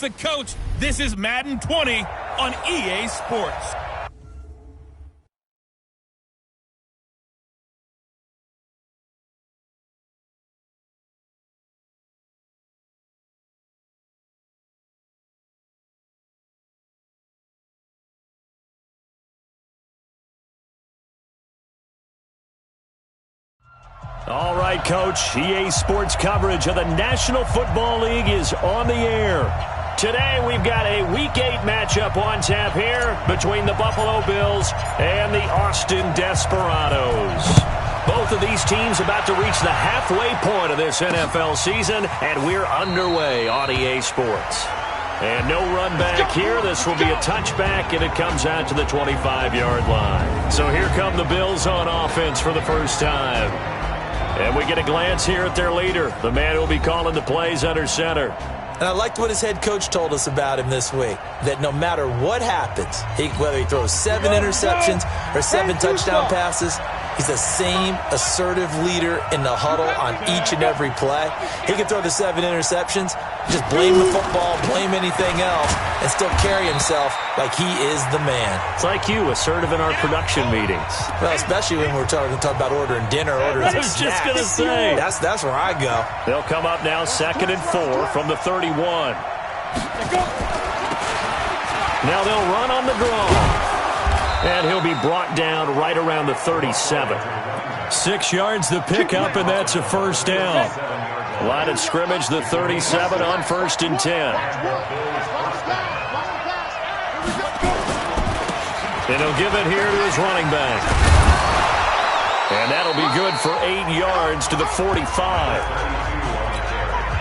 The coach, this is Madden 20 on EA Sports. All right, Coach, EA Sports coverage of the National Football League is on the air. Today, we've got a Week 8 matchup on tap here between the Buffalo Bills and the Austin Desperados. Both of these teams about to reach the halfway point of this NFL season, and we're underway on EA Sports. And no run back here. This will be a touchback, and it comes out to the 25-yard line. So here come the Bills on offense for the first time. And we get a glance here at their leader, the man who will be calling the plays under center. And I liked what his head coach told us about him this week, that no matter what happens, whether he throws 7 interceptions or 7 touchdown passes, he's the same assertive leader in the huddle on each and every play. He can throw the 7 interceptions, just blame the football, blame anything else, and still carry himself like he is the man. It's like you, assertive in our production meetings. Well, especially when we're talking about ordering dinner, ordering I was snacks. just going to say. That's where I go. They'll come up now 2nd and 4 from the 31. Now they'll run on the draw. And he'll be brought down right around the 37. 6 yards the pickup, and that's a first down. Line of scrimmage, the 37 on 1st and 10. And he'll give it here to his running back. And that'll be good for 8 yards to the 45.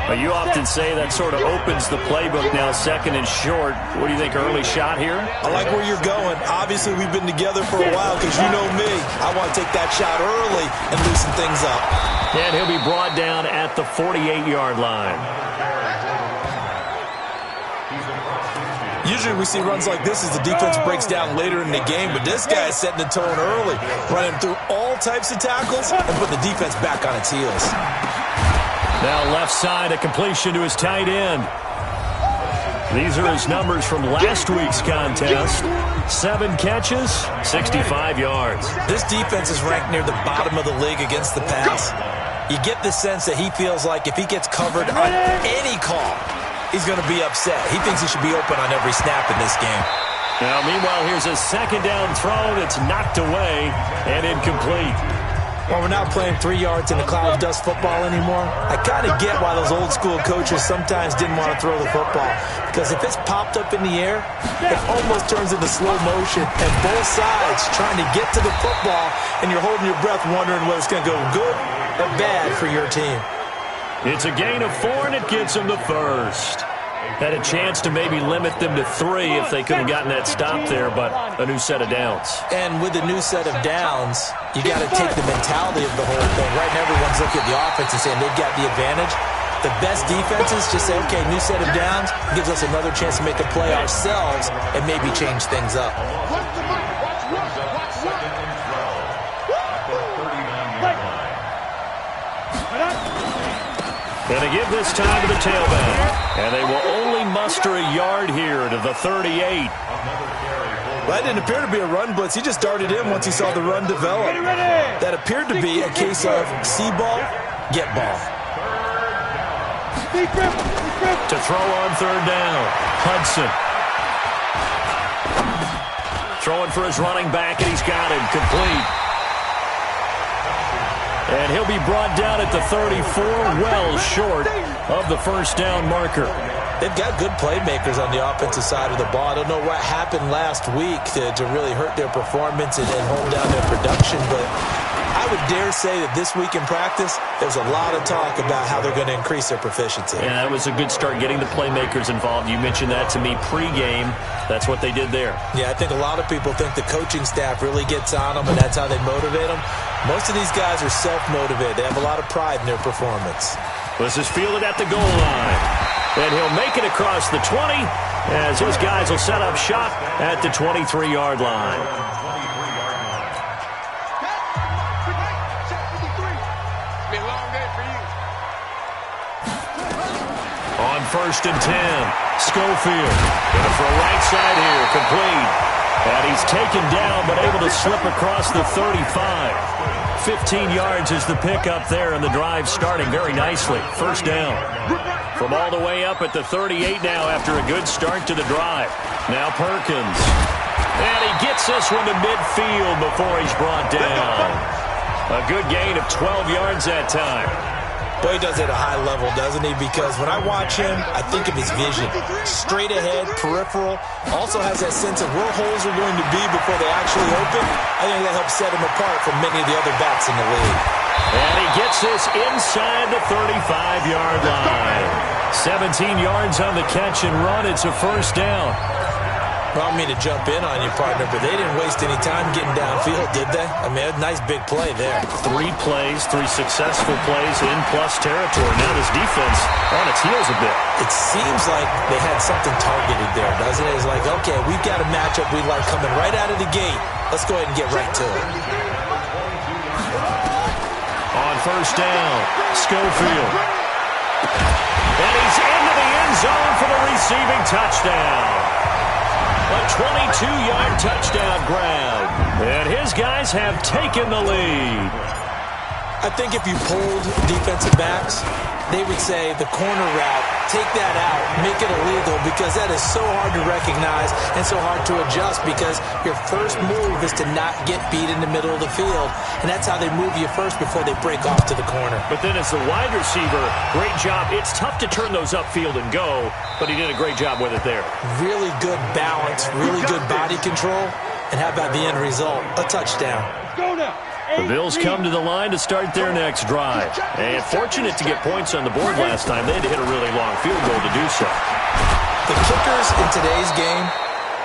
You often say that sort of opens the playbook now, 2nd and short. What do you think, early shot here? I like where you're going. Obviously, we've been together for a while because you know me. I want to take that shot early and loosen things up. And he'll be brought down at the 48-yard line. Usually we see runs like this as the defense breaks down later in the game, but this guy is setting the tone early, running through all types of tackles and putting the defense back on its heels. Now left side, a completion to his tight end. These are his numbers from last week's contest. 7 catches, 65 yards. This defense is ranked near the bottom of the league against the pass. You get the sense that he feels like if he gets covered on any call, he's going to be upset. He thinks he should be open on every snap in this game. Now, meanwhile, here's a 2nd down throw that's knocked away and incomplete. Well, we're not playing 3 yards in a cloud of dust football anymore. I kind of get why those old school coaches sometimes didn't want to throw the football. Because if it's popped up in the air, it almost turns into slow motion. And both sides trying to get to the football, and you're holding your breath wondering whether it's going to go good or bad for your team. It's a gain of 4, and it gets him the first. Had a chance to maybe limit them to 3 if they could have gotten that stop there, but a new set of downs. And with a new set of downs, you got to take the mentality of the whole thing. Right now, everyone's looking at the offense and saying they've got the advantage. The best defenses just say, okay, new set of downs gives us another chance to make a play ourselves and maybe change things up. And they give this time to the tailback. And they will only muster a yard here to the 38. That didn't appear to be a run blitz. He just darted in once he saw the run develop. That appeared to be a case of see ball, get ball. To throw on 3rd down, Hudson. Throwing for his running back, and he's got him complete. And he'll be brought down at the 34, well short of the first down marker. They've got good playmakers on the offensive side of the ball. I don't know what happened last week to really hurt their performance and hold down their production, but I would dare say that this week in practice, there's a lot of talk about how they're going to increase their proficiency. Yeah, that was a good start, getting the playmakers involved. You mentioned that to me pregame. That's what they did there. Yeah, I think a lot of people think the coaching staff really gets on them, and that's how they motivate them. Most of these guys are self-motivated. They have a lot of pride in their performance. This is fielded at the goal line. And he'll make it across the 20 as his guys will set up shop at the 23-yard line. On 1st and 10. Schofield going for a right side here, complete. And he's taken down but able to slip across the 35. 15 yards is the pickup there, and the drive starting very nicely. 1st down. From all the way up at the 38 now after a good start to the drive. Now Perkins. And he gets this one to midfield before he's brought down. A good gain of 12 yards that time. Boy, he does it at a high level, doesn't he? Because when I watch him, I think of his vision. Straight ahead, peripheral. Also has that sense of where holes are going to be before they actually open. I think that helps set him apart from many of the other backs in the league. And he gets this inside the 35-yard line. 17 yards on the catch and run. It's a 1st down. Well, I don't mean to jump in on you, partner, but they didn't waste any time getting downfield, did they? I mean, a nice big play there. 3 plays, 3 successful plays in plus territory. Now this defense on its heels a bit. It seems like they had something targeted there, doesn't it? It's like, okay, we've got a matchup we like coming right out of the gate. Let's go ahead and get right to it. On 1st down, Schofield. And he's into the end zone for the receiving touchdown. A 22-yard touchdown grab. And his guys have taken the lead. I think if you pulled defensive backs, they would say the corner route, take that out, make it illegal, because that is so hard to recognize and so hard to adjust, because your first move is to not get beat in the middle of the field. And that's how they move you first before they break off to the corner. But then as the wide receiver, great job. It's tough to turn those upfield and go, but he did a great job with it there. Really good balance, really good body control. And how about the end result? A touchdown. Let's go now. The Bills come to the line to start their next drive. And fortunate to get points on the board last time. They had to hit a really long field goal to do so. The kickers in today's game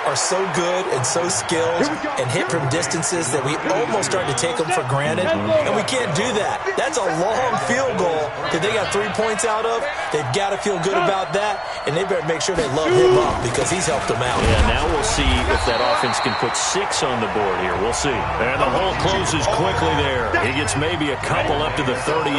are so good and so skilled and hit from distances that we almost start to take them for granted. And we can't do that. That's a long field goal that they got 3 points out of. They've got to feel good about that. And they better make sure they load him up because he's helped them out. Yeah, now we'll see if that offense can put 6 on the board here. We'll see. And the hole closes quickly there. He gets maybe a couple up to the 38.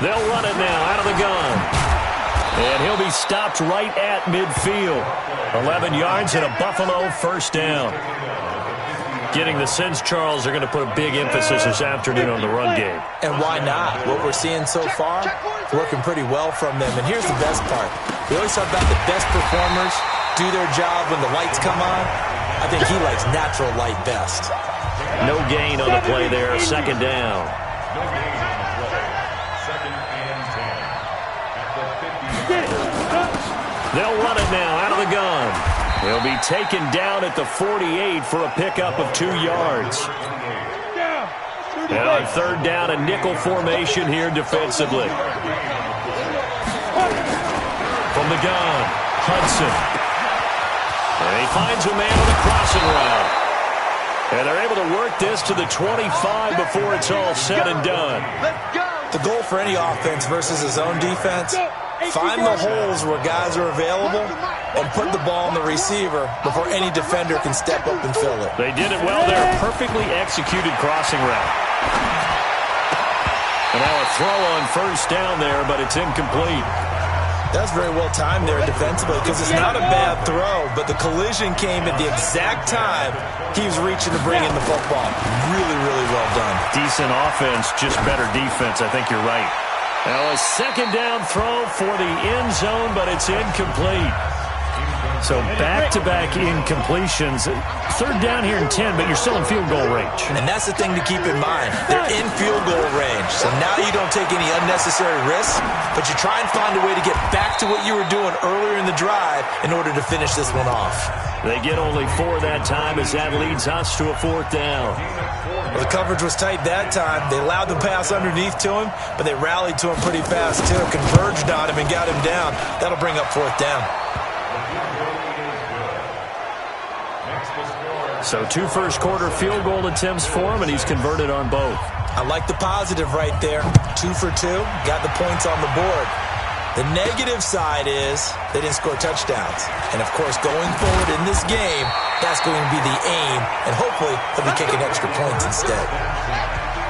They'll run it now out of the gun. And he'll be stopped right at midfield. 11 yards and a Buffalo 1st down. Getting the sense, Charles, they're going to put a big emphasis this afternoon on the run game. And why not? What we're seeing so far, working pretty well from them. And here's the best part. We always talk about the best performers do their job when the lights come on. I think he likes natural light best. No gain on the play there. 2nd down. They'll run it now out of the gun. He'll be taken down at the 48 for a pickup of 2 yards. And on 3rd down, a nickel formation here defensively. From the gun, Hudson. And he finds a man on the crossing route. And they're able to work this to the 25 before it's all said and done. The goal for any offense versus his own defense, find the holes where guys are available and put the ball on the receiver before any defender can step up and fill it. They did it well there. Perfectly executed crossing route. And now a throw on 1st down there, but it's incomplete. That's very well timed there defensively because it's not a bad throw, but the collision came at the exact time he was reaching to bring in the football. Really, really well done. Decent offense, just better defense. I think you're right. Now a 2nd down throw for the end zone, but it's incomplete. So back-to-back incompletions. 3rd down here and 10, but you're still in field goal range. And that's the thing to keep in mind. They're in field goal range. So now you don't take any unnecessary risks, but you try and find a way to get back to what you were doing earlier in the drive in order to finish this one off. They get only 4 that time as that leads us to a 4th down. Well, the coverage was tight that time. They allowed the pass underneath to him, but they rallied to him pretty fast too. Converged on him and got him down. That'll bring up 4th down. So 2 first-quarter field goal attempts for him, and he's converted on both. I like the positive right there. 2 for 2. Got the points on the board. The negative side is they didn't score touchdowns. And, of course, going forward in this game, that's going to be the aim. And hopefully they'll be kicking extra points instead.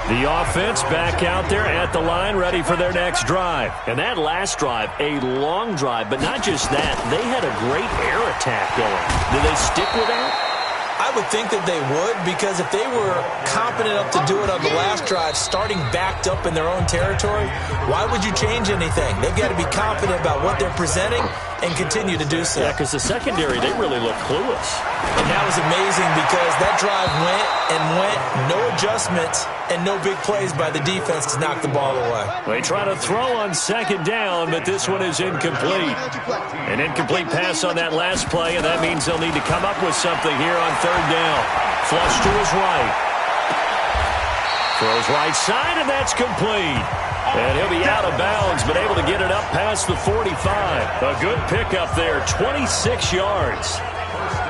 The offense back out there at the line, ready for their next drive. And that last drive, a long drive, but not just that. They had a great air attack going. Did they stick with that? I would think that they would, because if they were competent enough to do it on the last drive, starting backed up in their own territory, why would you change anything? They've got to be confident about what they're presenting and continue to do so. Yeah, because the secondary, they really look clueless. And that was amazing because that drive went and went, no adjustments and no big plays by the defense to knock the ball away. They try to throw on second down, but this one is incomplete. An incomplete pass on that last play, and that means they'll need to come up with something here on third down. Flush to his right. Throws right side, and that's complete. And he'll be out of bounds, but able to get it up past the 45. A good pickup there, 26 yards.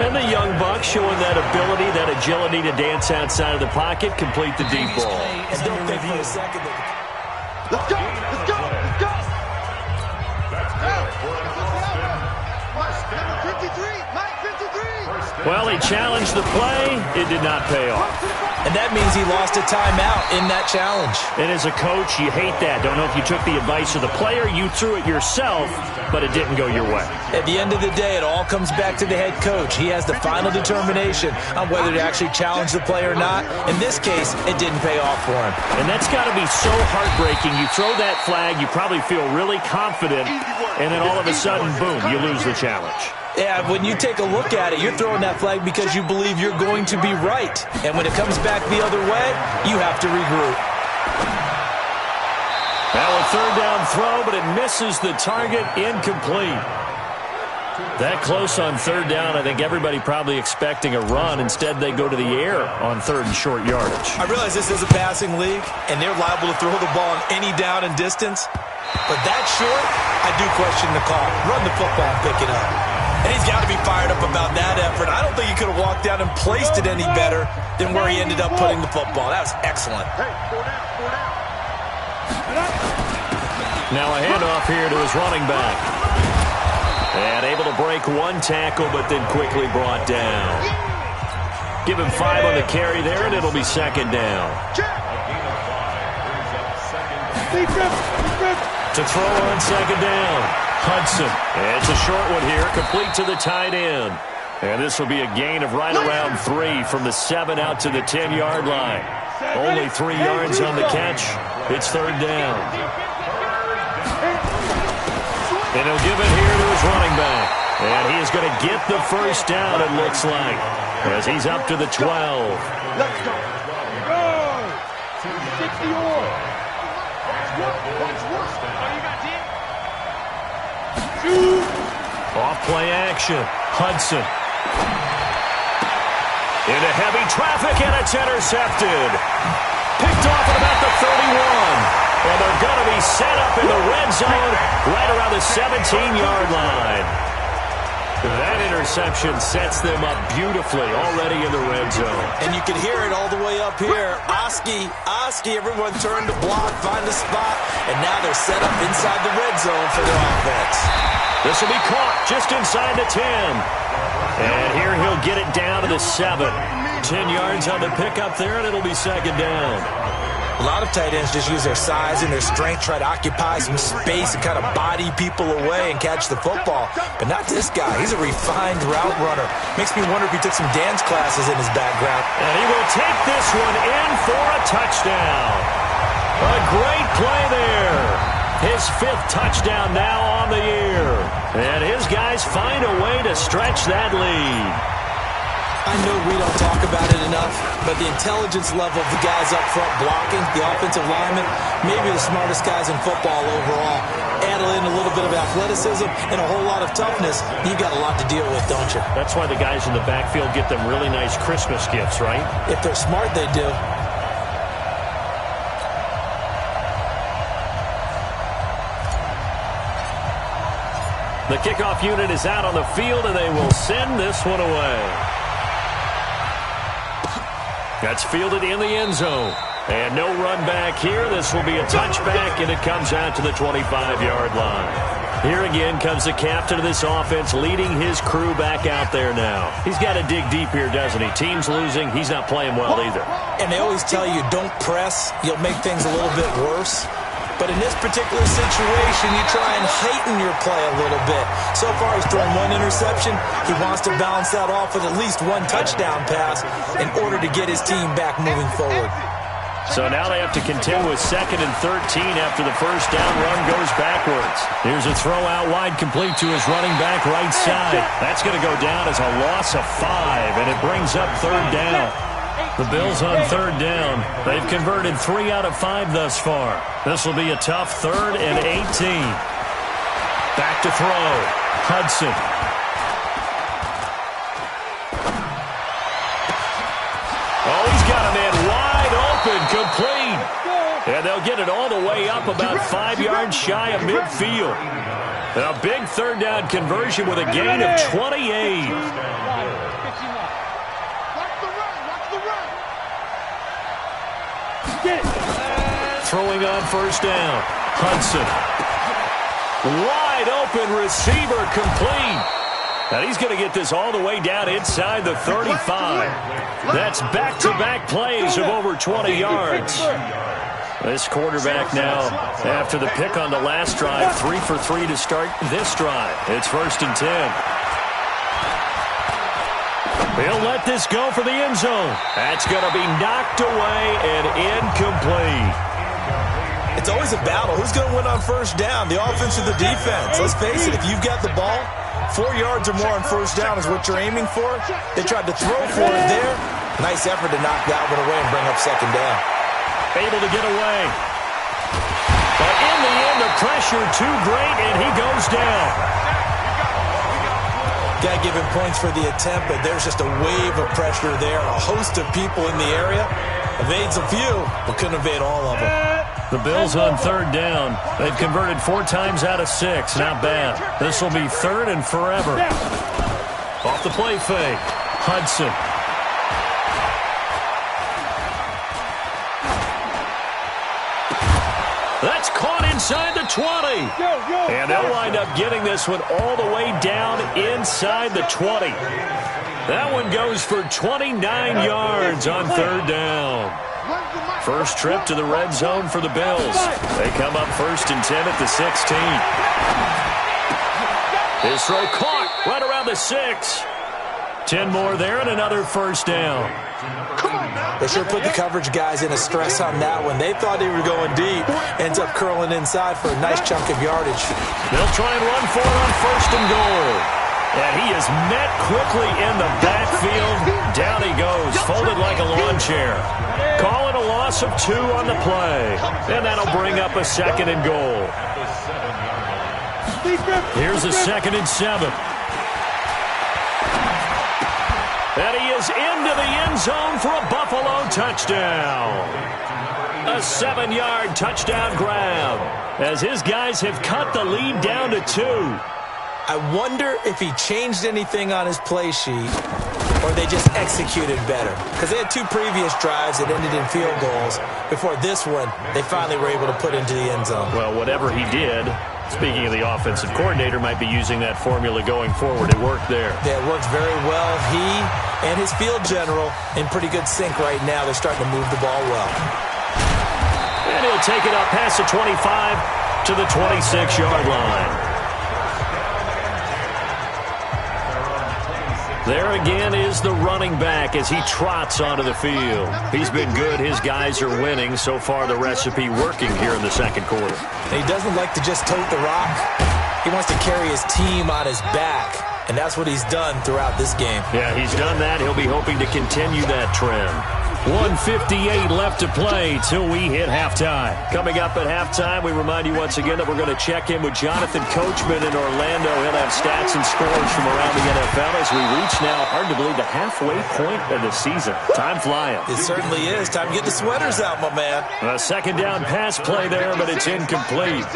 And the young buck showing that ability, that agility to dance outside of the pocket, complete the deep ball. And don't think for a second that... Let's go! Let's go! Let's go! Number 53! Mike 53! Well, he challenged the play. It did not pay off. And that means he lost a timeout in that challenge. And as a coach, you hate that. Don't know if you took the advice of the player, you threw it yourself, but it didn't go your way. At the end of the day, it all comes back to the head coach. He has the final determination on whether to actually challenge the play or not. In this case, it didn't pay off for him. And that's got to be so heartbreaking. You throw that flag, you probably feel really confident, and then all of a sudden, boom, you lose the challenge. Yeah, when you take a look at it, you're throwing that flag because you believe you're going to be right. And when it comes back the other way, you have to regroup. Now a third down throw, but it misses the target, incomplete. That close on third down, I think everybody probably expecting a run. Instead, they go to the air on third and short yardage. I realize this is a passing league, and they're liable to throw the ball on any down and distance. But that short, I do question the call. Run the football and pick it up. And he's got to be fired up about that effort. I don't think he could have walked down and placed it any better than where he ended up putting the football. That was excellent. Now a handoff here to his running back. And able to break one tackle, but then quickly brought down. Give him 5 on the carry there, and it'll be second down. To throw on second down. Hudson. It's a short one here, complete to the tight end. And this will be a gain of right around 3 from the 7 out to the 10-yard line. Only 3 yards on the catch. It's third down. And he'll give it here to his running back. And he is going to get the first down, it looks like, as he's up to the 12. Let's go! Go! 60-yard! Off play action. Hudson. Into heavy traffic, and it's intercepted. Picked off at about the 31. And they're going to be set up in the red zone right around the 17-yard line. That interception sets them up beautifully already in the red zone. And you can hear it all the way up here. Oski, everyone turned to block, find a spot, and now they're set up inside the red zone for their offense. This will be caught just inside the 10. And here he'll get it down to the 7. 10 yards on the pickup there, and it'll be second down. A lot of tight ends just use their size and their strength, try to occupy some space and kind of body people away and catch the football. But not this guy. He's a refined route runner. Makes me wonder if he took some dance classes in his background. And he will take this one in for a touchdown. A great play there. His 5th touchdown now on the year. And his guys find a way to stretch that lead. I know we don't talk about it enough, but the intelligence level of the guys up front blocking, the offensive linemen, maybe the smartest guys in football overall. Add in a little bit of athleticism and a whole lot of toughness, you've got a lot to deal with, don't you? That's why the guys in the backfield get them really nice Christmas gifts, right? If they're smart, they do. The kickoff unit is out on the field, and they will send this one away. That's fielded in the end zone. And no run back here. This will be a touchback, and it comes out to the 25-yard line. Here again comes the captain of this offense, leading his crew back out there now. He's got to dig deep here, doesn't he? Team's losing. He's not playing well either. And they always tell you, don't press. You'll make things a little bit worse. But in this particular situation, you try and heighten your play a little bit. So far, he's thrown one interception. He wants to balance that off with at least one touchdown pass in order to get his team back moving forward. So now they have to contend with 2nd and 13 after the first down run goes backwards. Here's a throw out wide, complete to his running back right side. That's going to go down as a loss of 5, and it brings up 3rd down. The Bills on 3rd down. They've converted 3 out of 5 thus far. This will be a tough 3rd and 18. Back to throw. Hudson. Oh, he's got a man wide open, complete. And they'll get it all the way up about 5 yards shy of midfield. A big 3rd down conversion with a gain of 28. Throwing on 1st down. Hudson. Wide open receiver, complete. And he's going to get this all the way down inside the 35. That's back-to-back plays of over 20 yards. This quarterback now, after the pick on the last drive, 3 for 3 to start this drive. It's 1st and 10. He'll let this go for the end zone. That's going to be knocked away and incomplete. It's always a battle. Who's going to win on 1st down, the offense or the defense? Let's face it, if you've got the ball, 4 yards or more on 1st down is what you're aiming for. They tried to throw for it there. Nice effort to knock that one away and bring up 2nd down. Able to get away. But in the end, the pressure too great, and he goes down. Got to give him points for the attempt, but there's just a wave of pressure there. A host of people in the area. Evades a few, but couldn't evade all of them. The Bills on 3rd down. They've converted 4 times out of 6. Not bad. This will be 3rd and forever. Off the play fake. Hudson. That's caught inside the 20. And they'll wind up getting this one all the way down inside the 20. That one goes for 29 yards on 3rd down. First trip to the red zone for the Bills. They come up 1st and 10 at the 16. His throw caught right around the 6. 10 more there and another 1st down. They sure put the coverage guys in a stress on that one. They thought they were going deep. Ends up curling inside for a nice chunk of yardage. They'll try and run for it on 1st and goal. And he is met quickly in the backfield. Down he goes, folded like a lawn chair. Call it a loss of 2 on the play. And that'll bring up a 2nd and goal. Here's a 2nd and 7. And he is into the end zone for a Buffalo touchdown. A 7-yard touchdown grab as his guys have cut the lead down to 2. I wonder if he changed anything on his play sheet or they just executed better. Because they had 2 previous drives that ended in field goals. Before this one, they finally were able to put into the end zone. Well, whatever he did, speaking of the offensive coordinator, might be using that formula going forward. It worked there. Yeah, it worked very well. He and his field general in pretty good sync right now. They're starting to move the ball well. And he'll take it up past the 25 to the 26-yard line. There again is the running back as he trots onto the field. He's been good. His guys are winning. So far, the recipe working here in the 2nd quarter. And he doesn't like to just tote the rock. He wants to carry his team on his back. And that's what he's done throughout this game. Yeah, he's done that. He'll be hoping to continue that trend. 1:58 left to play till we hit halftime. Coming up at halftime, we remind you once again that we're going to check in with Jonathan Coachman in Orlando. He'll have stats and scores from around the NFL as we reach now, hard to believe, the halfway point of the season. Time flying. It certainly is. Time to get the sweaters out, my man. A 2nd down pass play there, but it's incomplete.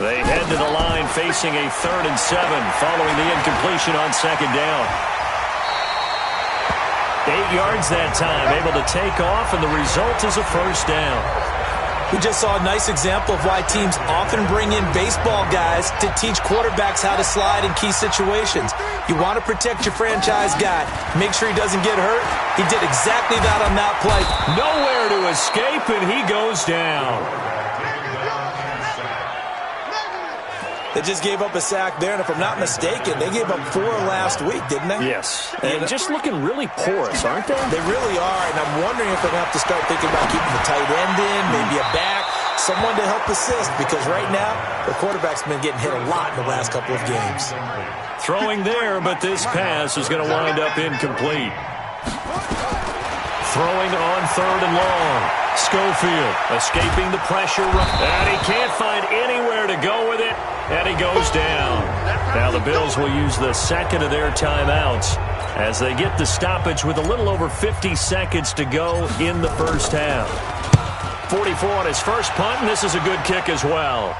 They head to the line facing a 3rd and 7 following the incompletion on 2nd down. 8 yards that time, able to take off, and the result is a 1st down. We just saw a nice example of why teams often bring in baseball guys to teach quarterbacks how to slide in key situations. You want to protect your franchise guy. Make sure he doesn't get hurt. He did exactly that on that play. Nowhere to escape, and he goes down. They just gave up a sack there, and if I'm not mistaken, they gave up 4 last week, didn't they? Yes, and just looking really porous, aren't they? They really are, and I'm wondering if they're going to have to start thinking about keeping the tight end in, maybe a back, someone to help assist, because right now, the quarterback's been getting hit a lot in the last couple of games. Throwing there, but this pass is going to wind up incomplete. Throwing on 3rd and long. Schofield escaping the pressure. And he can't find anywhere to go with it. And he goes down. Now the Bills will use the second of their timeouts as they get the stoppage with a little over 50 seconds to go in the first half. 44 on his first punt, and this is a good kick as well.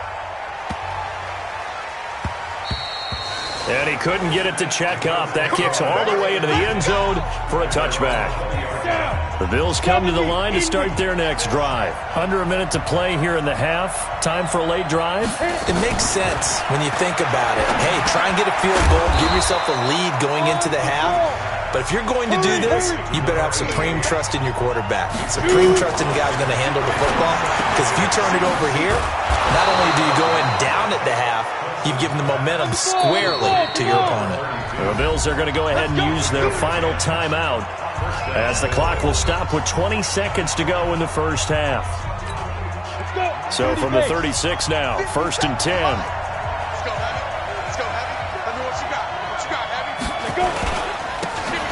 And he couldn't get it to check up. That kicks all the way into the end zone for a touchback. The Bills come to the line to start their next drive. Under a minute to play here in the half. Time for a late drive. It makes sense when you think about it. Hey, try and get a field goal. Give yourself a lead going into the half. But if you're going to do this, you better have supreme trust in your quarterback. Supreme trust in the guy who's going to handle the football. Because if you turn it over here, not only do you go in down at the half, you've given the momentum squarely to your opponent. The Bills are going to go ahead and use their final timeout as the clock will stop with 20 seconds to go in the first half. So from the 36 now, 1st and 10.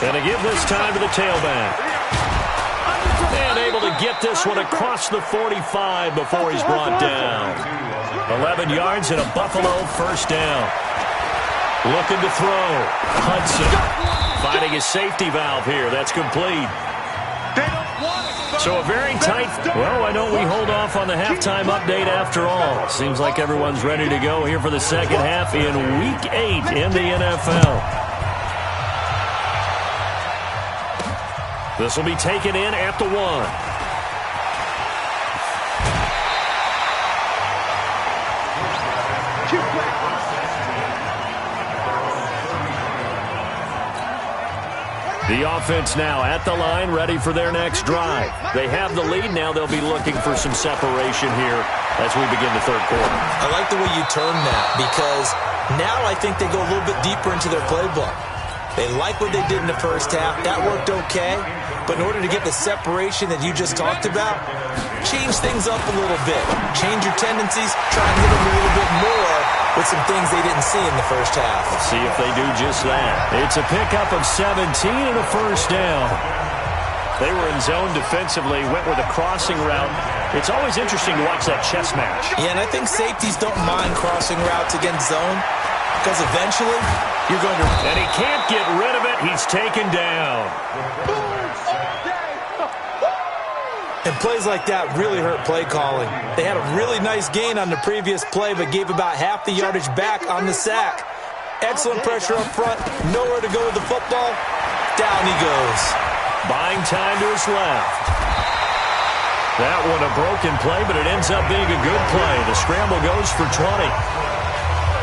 And to give this time to the tailback. And able to get this one across the 45 before he's brought down. 11 yards and a Buffalo first down. Looking to throw. Hudson finding his safety valve here. That's complete. So a very tight... Well, why don't we hold off on the halftime update after all? Seems like everyone's ready to go here for the second half in Week 8 in the NFL. This will be taken in at the 1. The offense now at the line, ready for their next drive. They have the lead. Now they'll be looking for some separation here as we begin the third quarter. I like the way you term that because now I think they go a little bit deeper into their playbook. They like what they did in the first half. That worked okay. But in order to get the separation that you just talked about, change things up a little bit. Change your tendencies. Try and hit them a little bit more with some things they didn't see in the first half. Let's see if they do just that. It's a pickup of 17 and a first down. They were in zone defensively, went with a crossing route. It's always interesting to watch that chess match. Yeah, and I think safeties don't mind crossing routes against zone because eventually you're going to... And he can't get rid of it. He's taken down. And plays like that really hurt play calling. They had a really nice gain on the previous play, but gave about half the yardage back on the sack. Excellent pressure up front. Nowhere to go with the football. Down he goes. Buying time to his left. That one a broken play, but it ends up being a good play. The scramble goes for 20.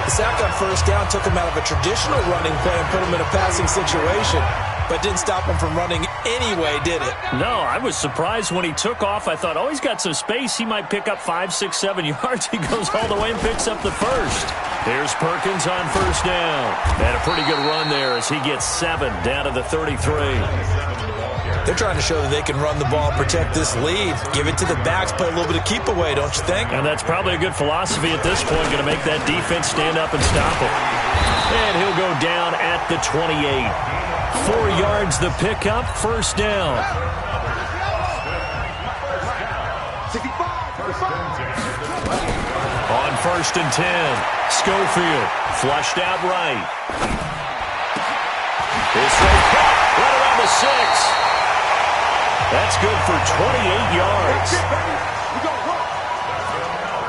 The sack on first down took him out of a traditional running play and put him in a passing situation. But didn't stop him from running anyway, did it? No, I was surprised when he took off. I thought, oh, he's got some space. He might pick up 5, 6, 7 yards. He goes all the way and picks up the first. Here's Perkins on first down. And a pretty good run there as he gets 7 down to the 33. They're trying to show that they can run the ball and protect this lead. Give it to the backs, play a little bit of keep away, don't you think? And that's probably a good philosophy at this point. Going to make that defense stand up and stop him. And he'll go down at the 28. 4 yards the pickup, first down. On 1st and 10, Schofield flushed out right. This way, right around the 6. That's good for 28 yards.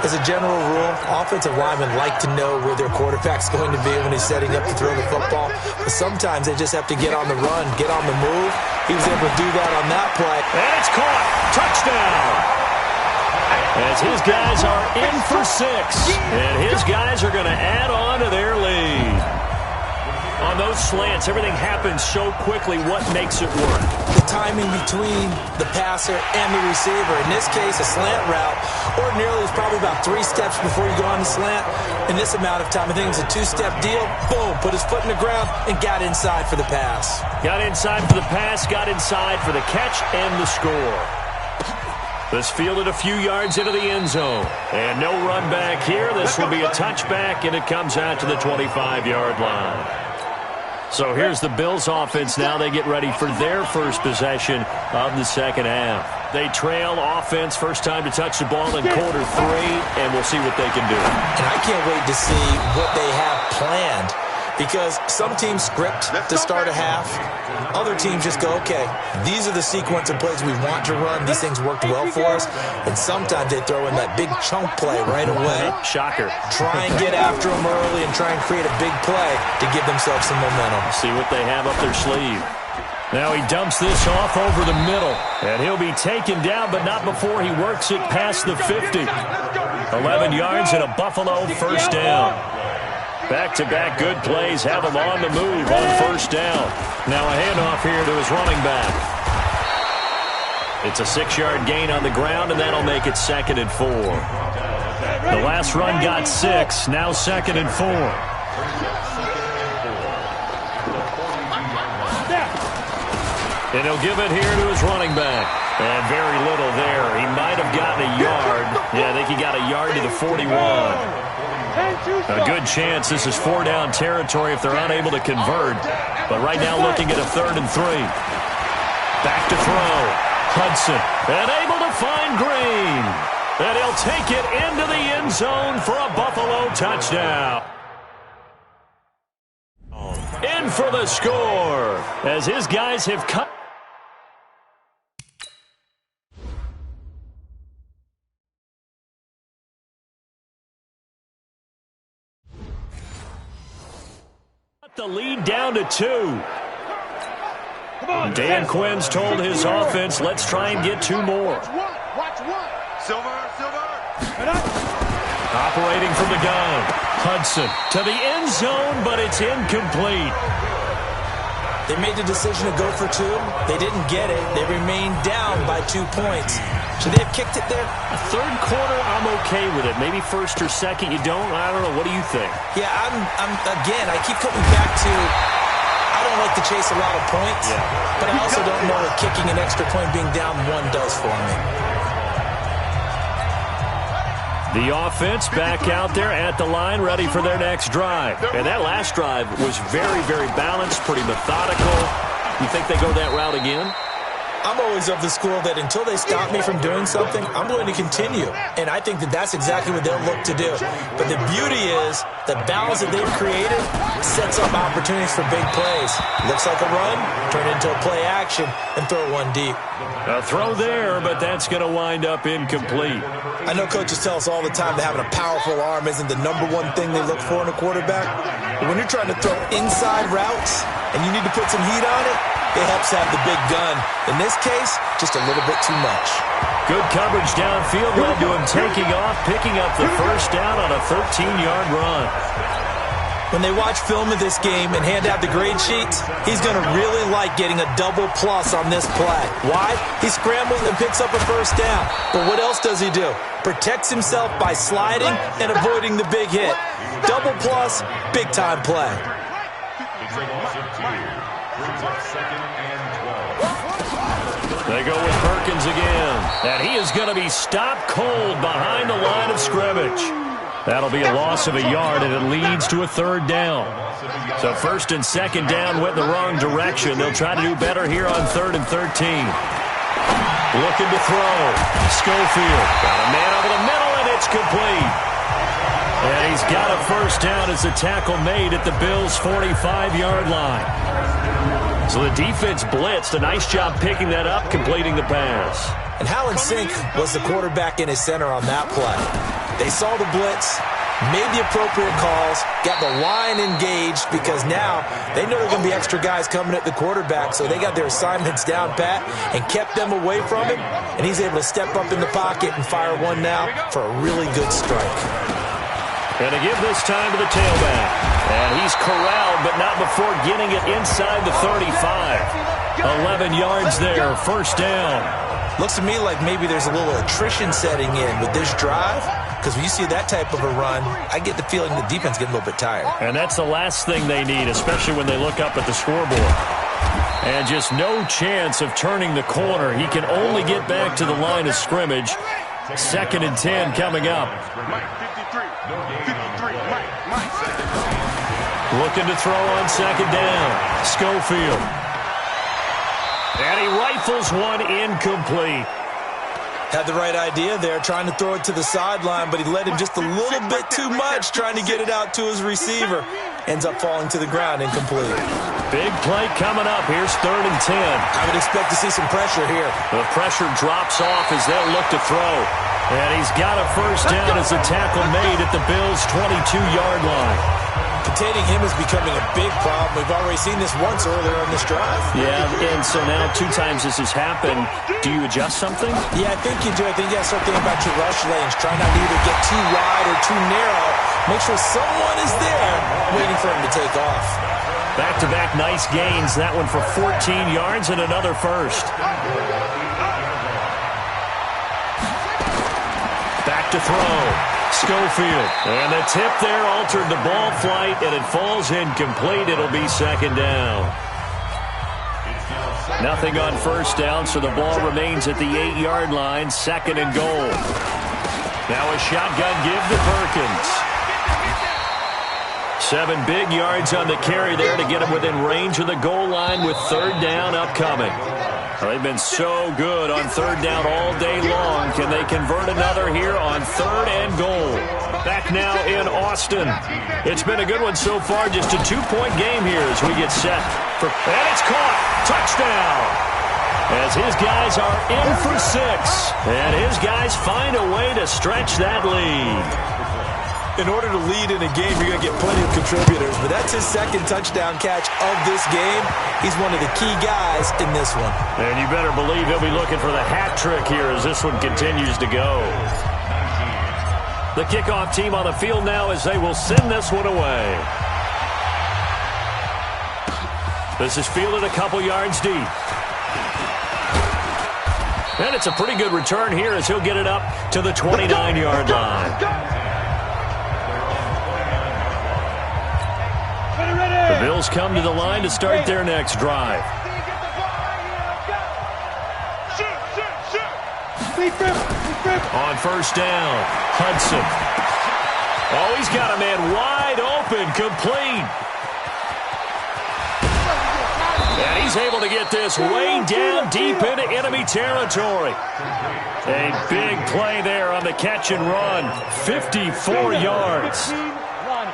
As a general rule, offensive linemen like to know where their quarterback's going to be when he's setting up to throw the football. But sometimes they just have to get on the run, get on the move. He was able to do that on that play. And it's caught. Touchdown. as his guys are in for 6. And his guys are going to add on to their lead. On those slants, everything happens so quickly. What makes it work? The timing between the passer and the receiver. In this case, a slant route ordinarily is probably about 3 steps before you go on the slant. In this amount of time, I think it's a 2-step deal. Boom, put his foot in the ground and got inside for the pass. Got inside for the pass, got inside for the catch and the score. This fielded a few yards into the end zone. And no run back here. This will be a touchback, and it comes out to the 25-yard line. So here's the Bills offense now. They get ready for their first possession of the second half. They trail offense, first time to touch the ball in quarter 3, and we'll see what they can do. And I can't wait to see what they have planned, because some teams script to start a half. Other teams just go, okay, these are the sequence of plays we want to run. These things worked well for us. And sometimes they throw in that big chunk play right away. Shocker. Try and get after them early and try and create a big play to give themselves some momentum. See what they have up their sleeve. Now he dumps this off over the middle. And he'll be taken down, but not before he works it past the 50. 11 yards and a Buffalo first down. Back-to-back good plays have him on the move on first down. Now a handoff here to his running back. It's a 6-yard gain on the ground, and that'll make it 2nd and 4. The last run got 6, now 2nd and 4. And he'll give it here to his running back. And very little there. He might have gotten a yard. Yeah, I think he got a yard to the 41. A good chance this is 4-down territory if they're unable to convert. But right now looking at a 3rd and 3. Back to throw. Hudson. And able to find Green. And he'll take it into the end zone for a Buffalo touchdown. In for the score as his guys have cut. The lead down to 2. Dan Quinn's told his offense, let's try and get 2 more. Silver. Operating from the gun. Hudson to the end zone, but it's incomplete. They made the decision to go for 2. They didn't get it. They remained down by 2 points. Should they have kicked it there? A third quarter, I'm okay with it. Maybe first or second, you don't. I don't know. What do you think? Yeah, again, I keep coming back to, I don't like to chase a lot of points, but I also don't know what kicking an extra point being down 1 does for me. The offense back out there at the line, ready for their next drive. And that last drive was very, very balanced, pretty methodical. You think they go that route again? I'm always of the school that until they stop me from doing something, I'm going to continue. And I think that that's exactly what they'll look to do. But the beauty is the balance that they've created sets up opportunities for big plays. Looks like a run, turn it into a play action, and throw 1 deep. A throw there, but that's going to wind up incomplete. I know coaches tell us all the time that having a powerful arm isn't the #1 thing they look for in a quarterback. But when you're trying to throw inside routes and you need to put some heat on it, it helps have the big gun. In this case, just a little bit too much. Good coverage downfield led to him taking off, picking up the first down on a 13-yard run. When they watch film of this game and hand out the grade sheets, he's going to really like getting a double plus on this play. Why? He scrambles and picks up a first down. But what else does he do? Protects himself by sliding and avoiding the big hit. Double plus, big-time play. They go with Perkins again. And he is going to be stopped cold behind the line of scrimmage. That'll be a loss of a yard, and it leads to a 3rd down. So 1st and 2nd down went the wrong direction. They'll try to do better here on 3rd and 13. Looking to throw. Schofield got a man over the middle, and it's complete. And he's got a first down as the tackle made at the Bills' 45-yard line. So the defense blitzed. A nice job picking that up, completing the pass. And Hallen Sink was the quarterback in his center on that play. They saw the blitz. made the appropriate calls, got the line engaged, because now they know there are going to be extra guys coming at the quarterback, so they got their assignments down pat and kept them away from him, and he's able to step up in the pocket and fire one now for a really good strike. And to give this time to the tailback. And he's corralled, but not before getting it inside the 35. 11 yards there, first down. Looks to me like maybe there's a little attrition setting in with this drive, because when you see that type of a run, I get the feeling the defense getting a little bit tired. And that's the last thing they need, especially when they look up at the scoreboard. And just no chance of turning the corner. He can only get back to the line of scrimmage. 2nd and 10 coming up. Looking to throw on 2nd down. Schofield. And he rifles one incomplete. Had the right idea there, trying to throw it to the sideline, but he led him just a little bit too much, trying to get it out to his receiver. Ends up falling to the ground, incomplete. Big play coming up. Here's 3rd and 10. I would expect to see some pressure here. The pressure drops off as they'll look to throw. And he's got a first down as the tackle made at the Bills' 22-yard line. Containing him is becoming a big problem. We've already seen this once earlier on this drive. Yeah, and so now 2 times this has happened. Do you adjust something? Yeah, I think you do. I think you got to start thinking about your rush lanes. Try not to either get too wide or too narrow. Make sure someone is there waiting for him to take off. Back-to-back nice gains. That one for 14 yards and another first. Back to throw. Schofield. And the tip there altered the ball flight, and it falls incomplete. It'll be 2nd down. Nothing on first down, so the ball remains at the 8-yard line. 2nd and goal. Now a shotgun give to Perkins. 7 big yards on the carry there to get him within range of the goal line with 3rd down upcoming. They've been so good on 3rd down all day long. Can they convert another here on 3rd and goal? Back now in Austin. It's been a good one so far. Just a 2-point game here as we get set. And it's caught. Touchdown. As his guys are in for 6. And his guys find a way to stretch that lead. In order to lead in a game, you're going to get plenty of contributors, but that's his 2nd touchdown catch of this game. He's one of the key guys in this one. And you better believe he'll be looking for the hat trick here as this one continues to go. The kickoff team on the field now as they will send this one away. This is fielded a couple yards deep. And it's a pretty good return here as he'll get it up to the 29-yard line. The Bills come to the line to start their next drive. On first down, Hudson. Oh, he's got a man wide open, complete. And he's able to get this way down deep into enemy territory. A big play there on the catch and run. 54 yards.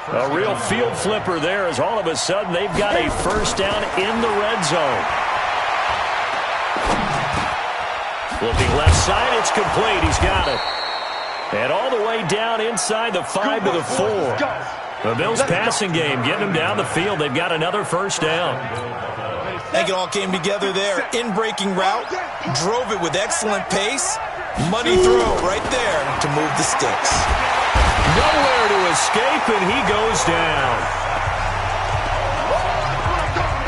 A real field flipper there as all of a sudden they've got a first down in the red zone. Looking left side, it's complete. He's got it. And all the way down inside the 5 to the 4. The Bills passing game getting them down the field. They've got another first down. I think it all came together there. In-breaking route, drove it with excellent pace. Money throw right there to move the sticks. Nowhere to escape, and he goes down.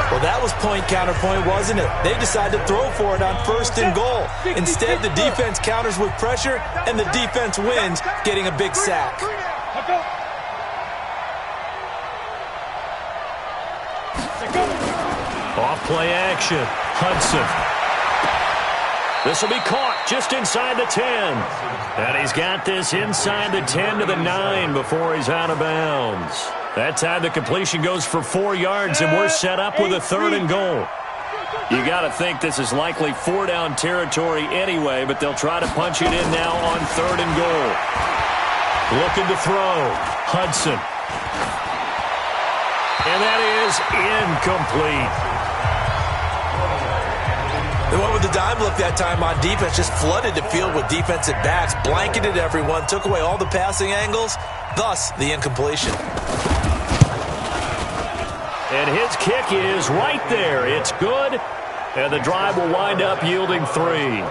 Well, that was point-counterpoint, wasn't it? They decided to throw for it on 1st and goal. Instead, the defense counters with pressure, and the defense wins, getting a big sack. Off-play action. Hudson. This will be caught just inside the 10. And he's got this inside the 10 to the 9 before he's out of bounds. That time the completion goes for 4 yards, and we're set up with a 3rd and goal. You got to think this is likely 4-down territory anyway, but they'll try to punch it in now on 3rd and goal. Looking to throw. Hudson. And that is incomplete. They went with the dime look that time on defense, just flooded the field with defensive backs, blanketed everyone, took away all the passing angles, thus the incompletion. And his kick is right there. It's good, and the drive will wind up yielding 3.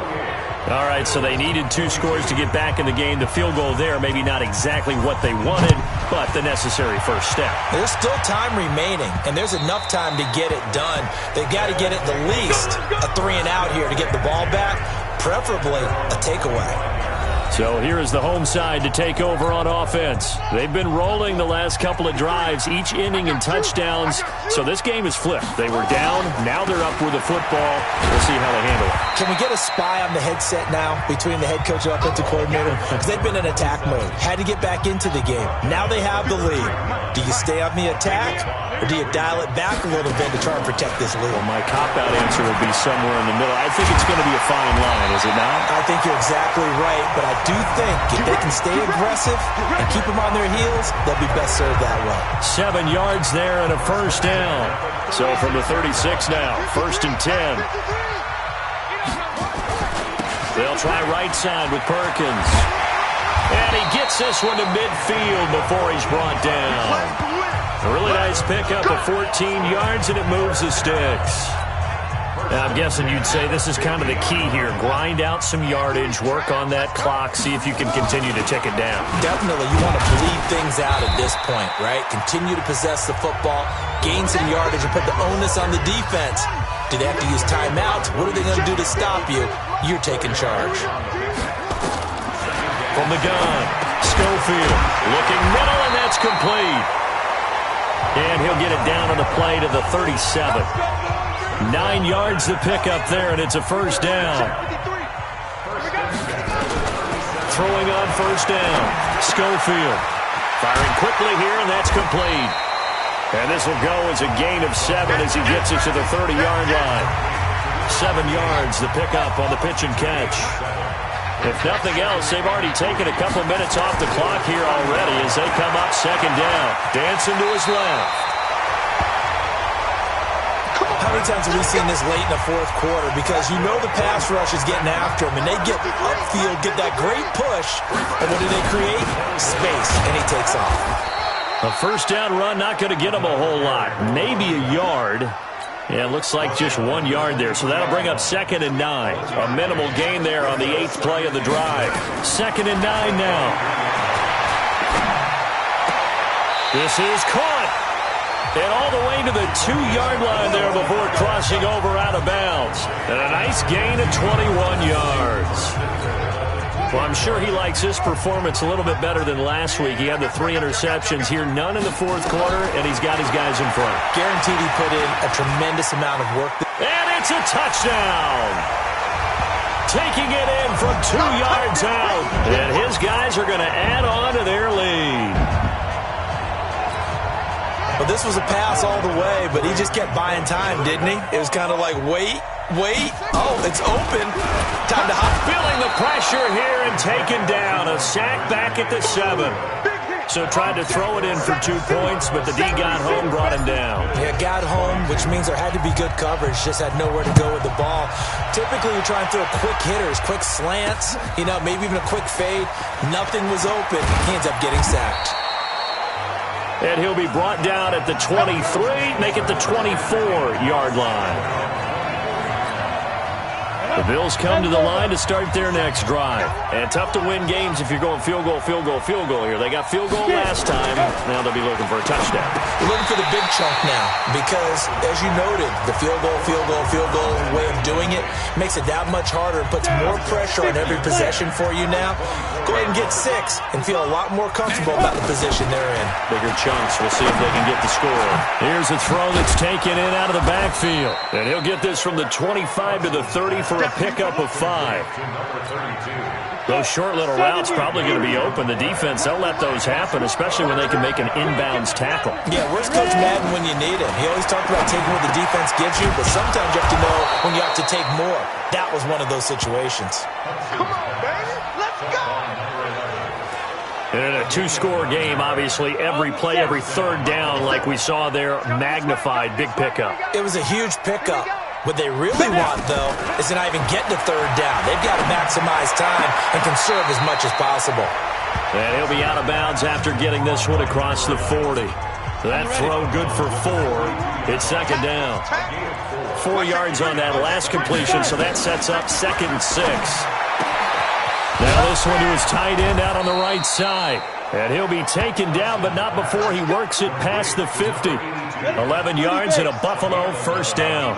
All right, so they needed 2 scores to get back in the game. The field goal there, maybe not exactly what they wanted, but the necessary first step. There's still time remaining, and there's enough time to get it done. They've got to get at the least a 3-and-out here to get the ball back, preferably a takeaway. So here is the home side to take over on offense. They've been rolling the last couple of drives, each inning in touchdowns. So this game is flipped. They were down. Now they're up with the football. We'll see how they handle it. Can we get a spy on the headset now between the head coach and offensive coordinator? Because they've been in attack mode. Had to get back into the game. Now they have the lead. Do you stay on the attack, or do you dial it back a little bit to try and protect this lead? Well, my cop-out answer would be somewhere in the middle. I think it's going to be a fine line, is it not? I think you're exactly right, but I do think if they can stay aggressive and keep them on their heels, they'll be best served that way. 7 yards there and a first down. So from the 36 now, 1st and 10. They'll try right side with Perkins. And he gets this one to midfield before he's brought down. A really nice pickup of 14 yards, and it moves the sticks. Now, I'm guessing you'd say this is kind of the key here. Grind out some yardage, work on that clock, see if you can continue to tick it down. Definitely, you want to bleed things out at this point, right? Continue to possess the football, gain some yardage, and put the onus on the defense. Do they have to use timeouts? What are they going to do to stop you? You're taking charge. From the gun, Schofield looking middle, and that's complete. And he'll get it down on the play to the 37. 9 yards to pick up there, and it's a first down. Throwing on first down, Schofield. Firing quickly here, and that's complete. And this will go as a gain of 7 as he gets it to the 30-yard line. 7 yards to pick up on the pitch and catch. If nothing else, they've already taken a couple minutes off the clock here already as they come up second down. Dancing to his left. How many times have we seen this late in the fourth quarter? Because you know the pass rush is getting after him, and they get upfield, get that great push, and what do they create? Space, and he takes off. A first down run, not going to get him a whole lot. Maybe a yard. Yeah, it looks like just 1 yard there, so that'll bring up 2nd and 9. A minimal gain there on the 8th play of the drive. 2nd and 9 now. This is caught. And all the way to the 2-yard line there before crossing over out of bounds. And a nice gain of 21 yards. Well, I'm sure he likes his performance a little bit better than last week. He had the 3 interceptions here, none in the fourth quarter, and he's got his guys in front. Guaranteed he put in a tremendous amount of work. And it's a touchdown. Taking it in from 2 yards out. And his guys are going to add on to their lead. Well, this was a pass all the way, but he just kept buying time, didn't he? It was kind of like, wait. Oh, it's open. Time to hop. Feeling the pressure here and taken down. A sack back at the 7. So tried to throw it in for 2 points, but the D got home, brought him down. Yeah, got home, which means there had to be good coverage. Just had nowhere to go with the ball. Typically, you're trying to throw quick hitters, quick slants, maybe even a quick fade. Nothing was open. He ends up getting sacked. And he'll be brought down at the 23, make it the 24-yard line. The Bills come to the line to start their next drive. And tough to win games if you're going field goal here. They got field goal last time. Now they'll be looking for a touchdown. We're looking for the big chunk now because, as you noted, the field goal way of doing it makes it that much harder and puts more pressure on every possession for you now. Go ahead and get 6 and feel a lot more comfortable about the position they're in. Bigger chunks. We'll see if they can get the score. Here's a throw that's taken in out of the backfield. And he'll get this from the 25 to the 30 for a pickup of 5. Those short little routes probably going to be open. The defense, they'll let those happen, especially when they can make an inbounds tackle. Yeah, where's Coach Madden when you need him? He always talked about taking what the defense gives you, but sometimes you have to know when you have to take more. That was one of those situations. Come on, baby. Let's go. And in a 2-score game, obviously, every play, every third down, like we saw there, magnified, big pickup. It was a huge pickup. What they really want, though, is to not even get to third down. They've got to maximize time and conserve as much as possible. And he'll be out of bounds after getting this one across the 40. That throw good for 4. It's second down. 4 yards on that last completion, so that sets up 2nd and 6. Now this one to his tight end out on the right side. And he'll be taken down, but not before he works it past the 50. 11 yards and a Buffalo first down.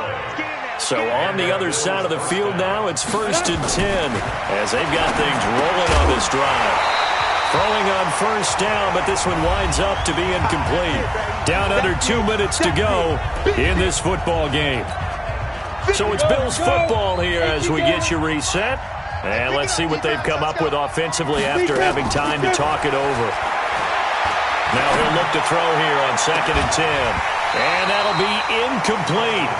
So on the other side of the field now, it's 1st and 10 as they've got things rolling on this drive. Throwing on first down, but this one winds up to be incomplete. Down under 2 minutes to go in this football game. So it's Bills football here as we get you reset. And let's see what they've come up with offensively after having time to talk it over. Now he'll look to throw here on 2nd and 10. And that'll be incomplete.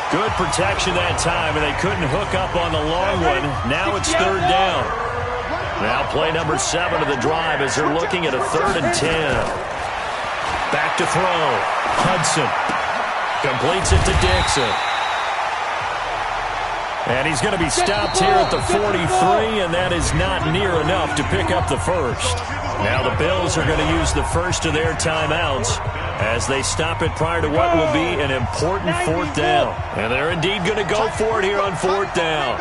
Good protection that time, and they couldn't hook up on the long one. Now it's 3rd down. Now play number 7 of the drive as they're looking at a 3rd and 10. Back to throw. Hudson completes it to Dixon. And he's going to be stopped here at the 43, and that is not near enough to pick up the first. Now the Bills are going to use the first of their timeouts as they stop it prior to what will be an important 4th down. And they're indeed going to go for it here on 4th down.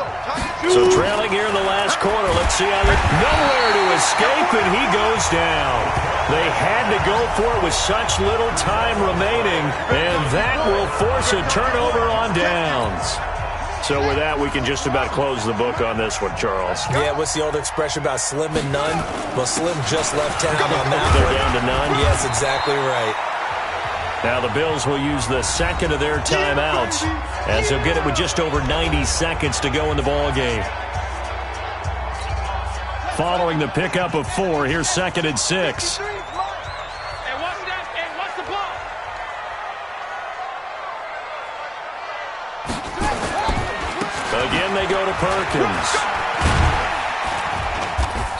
So trailing here in the last quarter, let's see how they're nowhere to escape, and he goes down. They had to go for it with such little time remaining, and that will force a turnover on downs. So with that, we can just about close the book on this one, Charles. Yeah, what's the old expression about slim and none? Well, Slim just left town on that. They're down to none? Yes, exactly right. Now the Bills will use the second of their timeouts as they'll get it with just over 90 seconds to go in the ball game. Following the pickup of 4, here's 2nd and 6. Again, they go to Perkins.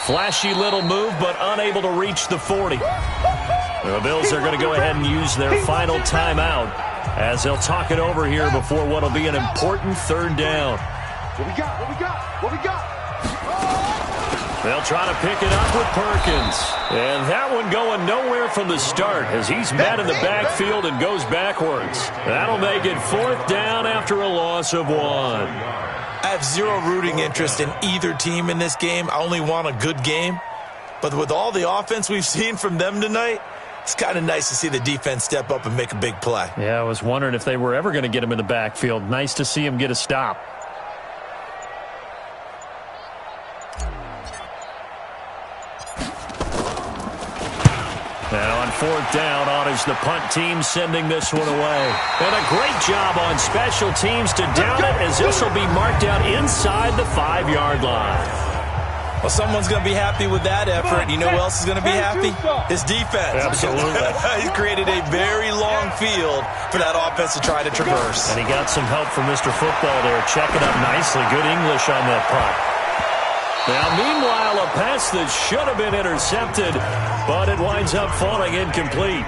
Flashy little move, but unable to reach the 40. The Bills are going to go ahead and use their final timeout as they'll talk it over here before what will be an important 3rd down. What we got? What we got? What we got? They'll try to pick it up with Perkins. And that one going nowhere from the start as he's met in the backfield and goes backwards. That'll make it 4th down after a loss of 1. I have zero rooting interest in either team in this game. I only want a good game. But with all the offense we've seen from them tonight, it's kind of nice to see the defense step up and make a big play. Yeah, I was wondering if they were ever going to get him in the backfield. Nice to see him get a stop. Now on 4th down, honors the punt team sending this one away. And a great job on special teams to down it as this will be marked out inside the 5-yard line. Well, someone's going to be happy with that effort. You know who else is going to be happy? His defense. Absolutely. He's created a very long field for that offense to try to traverse. And he got some help from Mr. Football there, checking up nicely. Good English on that punt. Now, meanwhile, a pass that should have been intercepted, but it winds up falling incomplete.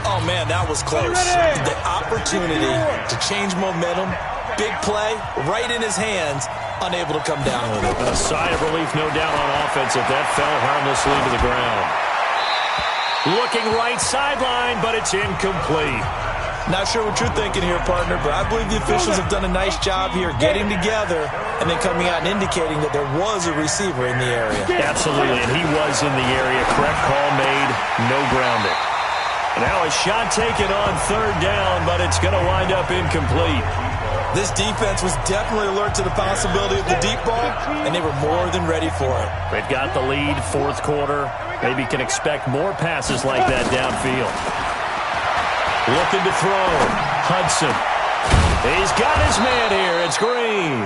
Oh, man, that was close. The opportunity to change momentum, big play, right in his hands, unable to come down with it. A sigh of relief, no doubt, on offense if that fell harmlessly to the ground. Looking right sideline, but it's incomplete. Not sure what you're thinking here, partner, but I believe the officials have done a nice job here getting together and then coming out and indicating that there was a receiver in the area. Absolutely, and he was in the area. Correct call made, no grounding. Now a shot taken on 3rd down, but it's going to wind up incomplete. This defense was definitely alert to the possibility of the deep ball, and they were more than ready for it. They've got the lead, 4th quarter. Maybe can expect more passes like that downfield. Looking to throw. Hudson. He's got his man here. It's Green.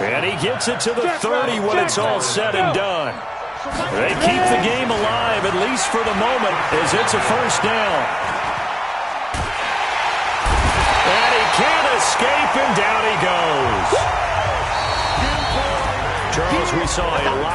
And he gets it to the 30 when it's all said and done. They keep the game alive, at least for the moment, as it's a 1st down. And he can't escape, and down he goes. Charles, we saw a lot.